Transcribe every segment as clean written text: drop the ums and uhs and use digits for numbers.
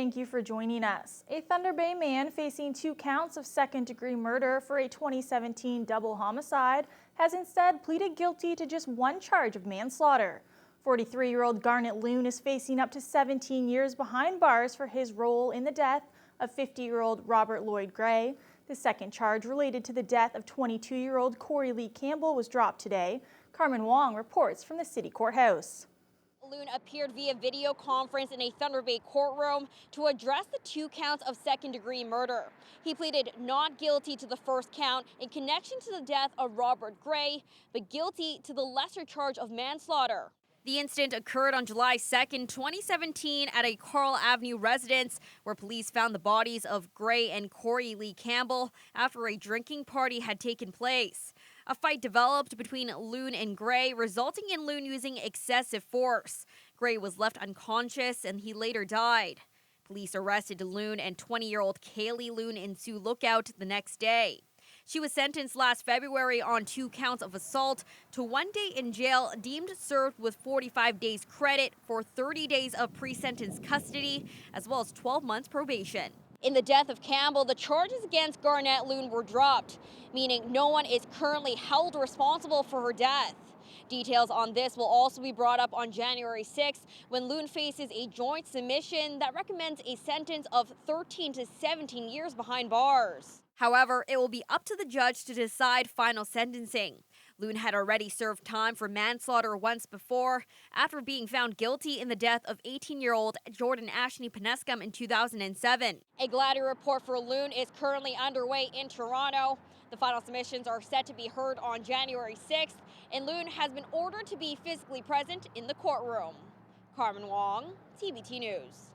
thank you for joining us. A Thunder Bay man facing 2 counts of second-degree murder for a 2017 double homicide has instead pleaded guilty to just 1 charge of manslaughter. 43-year-old Garnet Loon is facing up to 17 years behind bars for his role in the death of 50-year-old Robert Lloyd Gray. The second charge related to the death of 22-year-old Corey Lee Campbell was dropped today. Carmen Wong reports from the city courthouse. Loon appeared via video conference in a Thunder Bay courtroom to address the 2 counts of second-degree murder. He pleaded not guilty to the first count in connection to the death of Robert Gray, but guilty to the lesser charge of manslaughter. The incident occurred on July 2nd, 2017 at a Carl Avenue residence where police found the bodies of Gray and Corey Lee Campbell after a drinking party had taken place. A fight developed between Loon and Gray, resulting in Loon using excessive force. Gray was left unconscious and he later died. Police arrested Loon and 20-year-old Kaylee Loon in Sioux Lookout the next day. She was sentenced last February on 2 counts of assault to 1 day in jail, deemed served with 45 days credit for 30 days of pre-sentence custody, as well as 12 months probation. In the death of Campbell, the charges against Garnet Loon were dropped, meaning no one is currently held responsible for her death. Details on this will also be brought up on January 6th when Loon faces a joint submission that recommends a sentence of 13 to 17 years behind bars. However, it will be up to the judge to decide final sentencing. Loon had already served time for manslaughter once before after being found guilty in the death of 18-year-old Jordan Ashley Penescum in 2007. A Gladiator report for Loon is currently underway in Toronto. The final submissions are set to be heard on January 6th, and Loon has been ordered to be physically present in the courtroom. Carmen Wong, TVT News.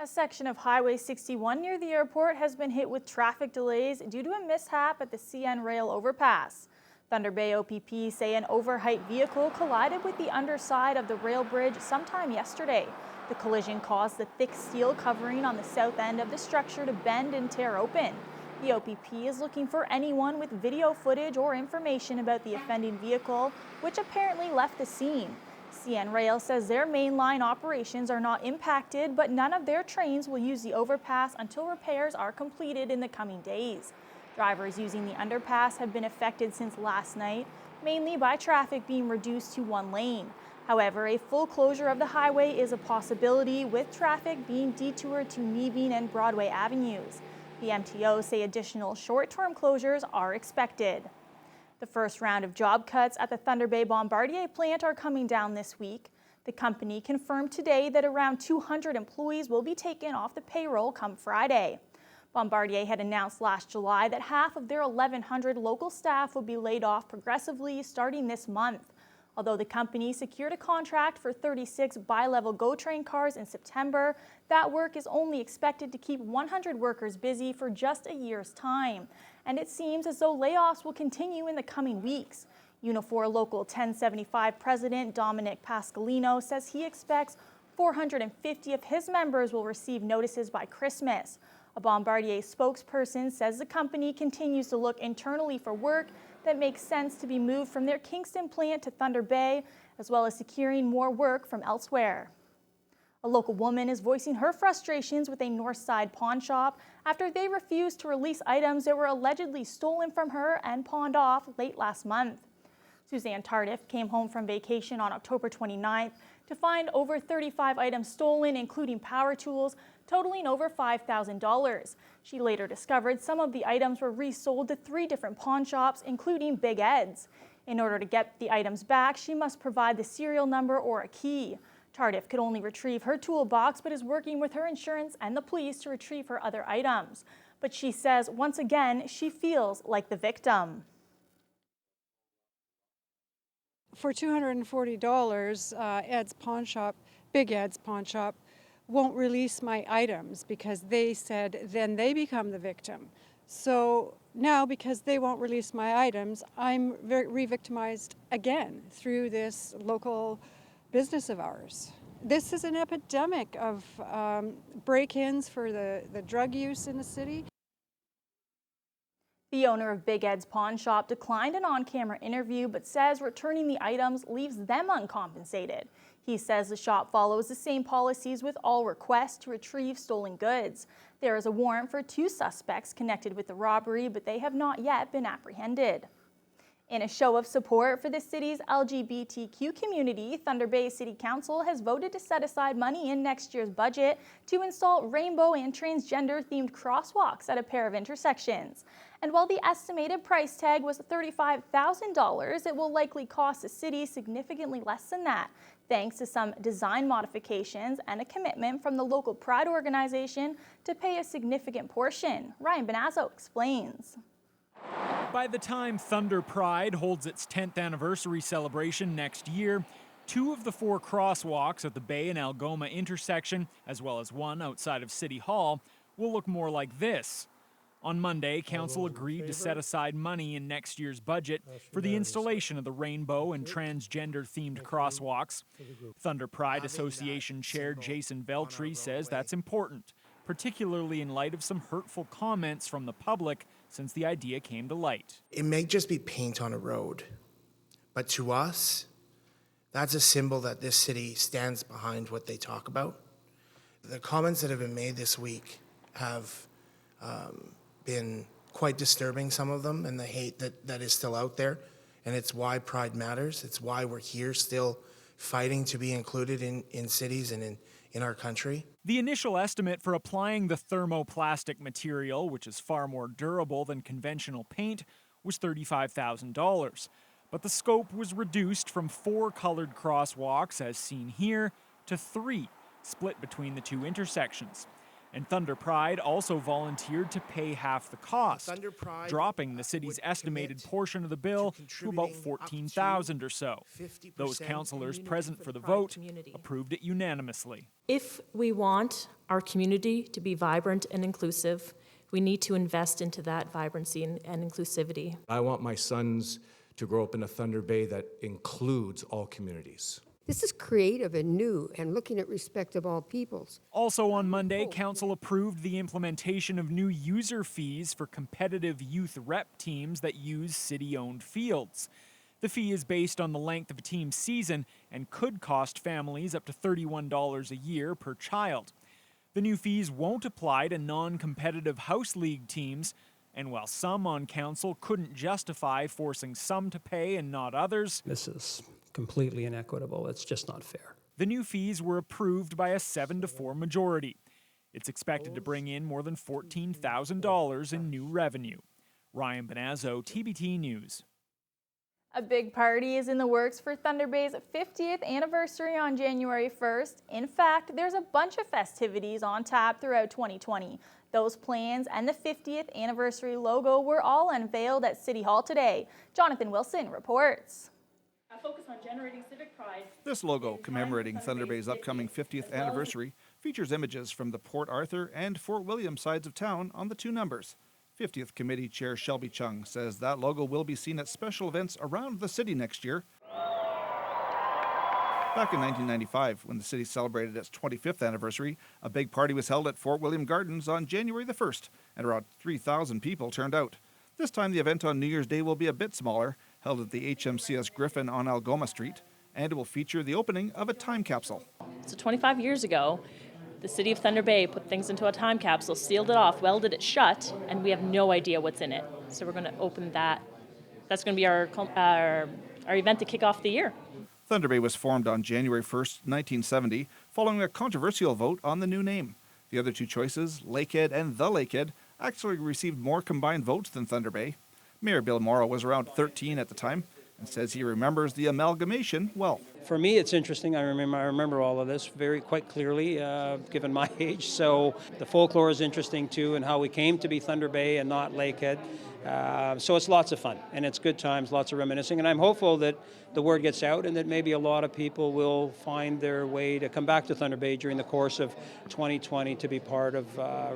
A section of Highway 61 near the airport has been hit with traffic delays due to a mishap at the CN Rail Overpass. Thunder Bay OPP say an overheight vehicle collided with the underside of the rail bridge sometime yesterday. The collision caused the thick steel covering on the south end of the structure to bend and tear open. The OPP is looking for anyone with video footage or information about the offending vehicle, which apparently left the scene. CN Rail says their mainline operations are not impacted, but none of their trains will use the overpass until repairs are completed in the coming days. Drivers using the underpass have been affected since last night, mainly by traffic being reduced to 1 lane. However, a full closure of the highway is a possibility, with traffic being detoured to Neveen and Broadway Avenues. The MTO say additional short-term closures are expected. The first round of job cuts at the Thunder Bay Bombardier plant are coming down this week. The company confirmed today that around 200 employees will be taken off the payroll come Friday. Bombardier had announced last July that half of their 1,100 local staff would be laid off progressively starting this month. Although the company secured a contract for 36 bi-level GO train cars in September, that work is only expected to keep 100 workers busy for just a year's time. And it seems as though layoffs will continue in the coming weeks. Unifor Local 1075 President Dominic Pascalino says he expects 450 of his members will receive notices by Christmas. A Bombardier spokesperson says the company continues to look internally for work that makes sense to be moved from their Kingston plant to Thunder Bay, as well as securing more work from elsewhere. A local woman is voicing her frustrations with a Northside pawn shop after they refused to release items that were allegedly stolen from her and pawned off late last month. Suzanne Tardif came home from vacation on October 29th to find over 35 items stolen, including power tools, totaling over $5,000. She later discovered some of the items were resold to 3 different pawn shops, including Big Ed's. In order to get the items back, she must provide the serial number or a key. Tardif could only retrieve her toolbox, but is working with her insurance and the police to retrieve her other items. But she says, once again, she feels like the victim. For $240, Ed's pawn shop, Big Ed's pawn shop, won't release my items because they said then they become the victim. So now, because they won't release my items, I'm re-victimized again through this local business of ours. This is an epidemic of break-ins for the drug use in the city. The owner of Big Ed's pawn shop declined an on-camera interview, but says returning the items leaves them uncompensated. He says the shop follows the same policies with all requests to retrieve stolen goods. There is a warrant for 2 suspects connected with the robbery, but they have not yet been apprehended. In a show of support for the city's LGBTQ community, Thunder Bay City Council has voted to set aside money in next year's budget to install rainbow and transgender-themed crosswalks at a pair of intersections. And while the estimated price tag was $35,000, it will likely cost the city significantly less than that, thanks to some design modifications and a commitment from the local Pride organization to pay a significant portion. Ryan Benazzo explains. By the time Thunder Pride holds its 10th anniversary celebration next year, 2 of the 4 crosswalks at the Bay and Algoma intersection, as well as 1 outside of City Hall, will look more like this. On Monday, Council agreed to set aside money in next year's budget for the installation of the rainbow and transgender-themed crosswalks. Thunder Pride Association Chair Jason Veltri says that's important, particularly in light of some hurtful comments from the public since the idea came to light. It may just be paint on a road, but to us, that's a symbol that this city stands behind what they talk about. The comments that have been made this week have been quite disturbing, some of them, and the hate that is still out there. And it's why Pride matters. It's why we're here still fighting to be included in cities and in our country. The initial estimate for applying the thermoplastic material, which is far more durable than conventional paint, was $35,000. But the scope was reduced from 4 colored crosswalks, as seen here, to 3, split between the 2 intersections. And Thunder Pride also volunteered to pay half the cost, dropping the city's estimated portion of the bill to about $14,000 or so. Those councillors present for the vote approved it unanimously. If we want our community to be vibrant and inclusive, we need to invest into that vibrancy and inclusivity. I want my sons to grow up in a Thunder Bay that includes all communities. This is creative and new and looking at respect of all peoples. Also on Monday, Council approved the implementation of new user fees for competitive youth rep teams that use city-owned fields. The fee is based on the length of a team's season and could cost families up to $31 a year per child. The new fees won't apply to non-competitive house league teams, and while some on Council couldn't justify forcing some to pay and not others, this is completely inequitable. It's just not fair. The new fees were approved by a 7-4 majority. It's expected to bring in more than $14,000 in new revenue. Ryan Benazzo, TBT News. A big party is in the works for Thunder Bay's 50th anniversary on January 1st. In fact, there's a bunch of festivities on tap throughout 2020. Those plans and the 50th anniversary logo were all unveiled at City Hall today. Jonathan Wilson reports. A focus on generating civic pride. This logo, commemorating Thunder Bay's upcoming 50th anniversary, features images from the Port Arthur and Fort William sides of town on the 2 numbers. 50th Committee Chair Shelby Chung says that logo will be seen at special events around the city next year. Back in 1995, when the city celebrated its 25th anniversary, a big party was held at Fort William Gardens on January the 1st, and around 3,000 people turned out. This time the event on New Year's Day will be a bit smaller, held at the HMCS Griffin on Algoma Street, and it will feature the opening of a time capsule. So 25 years ago, the city of Thunder Bay put things into a time capsule, sealed it off, welded it shut, and we have no idea what's in it. So we're going to open that. That's going to be our event to kick off the year. Thunder Bay was formed on January 1st, 1970, following a controversial vote on the new name. The other 2 choices, Lakehead and The Lakehead, actually received more combined votes than Thunder Bay. Mayor Bill Morrow was around 13 at the time and says he remembers the amalgamation well. For me, it's interesting. I remember all of this quite clearly, given my age. So the folklore is interesting too, and how we came to be Thunder Bay and not Lakehead. So it's lots of fun, and it's good times, lots of reminiscing. And I'm hopeful that the word gets out and that maybe a lot of people will find their way to come back to Thunder Bay during the course of 2020 to be part of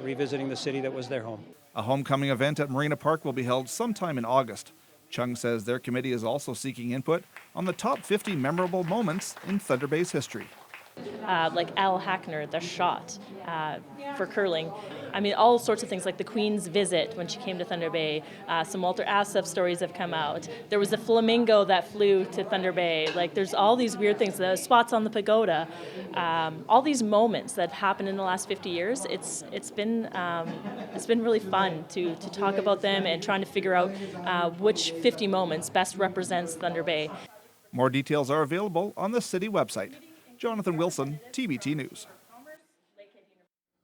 revisiting the city that was their home. A homecoming event at Marina Park will be held sometime in August. Chung says their committee is also seeking input on the top 50 memorable moments in Thunder Bay's history. Like Al Hackner, the shot for curling. I mean, all sorts of things like the Queen's visit when she came to Thunder Bay. Some Walter Assef stories have come out. There was a flamingo that flew to Thunder Bay. Like, there's all these weird things, the spots on the pagoda, all these moments that have happened in the last 50 years. It's been really fun to talk about them and trying to figure out which 50 moments best represents Thunder Bay. More details are available on the city website. Jonathan Wilson, TBT News.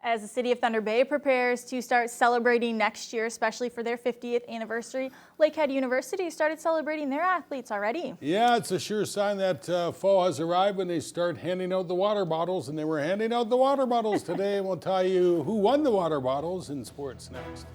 As the City of Thunder Bay prepares to start celebrating next year, especially for their 50th anniversary, Lakehead University started celebrating their athletes already. Yeah, it's a sure sign that fall has arrived when they start handing out the water bottles, and they were handing out the water bottles today. And we'll tell you who won the water bottles in sports next.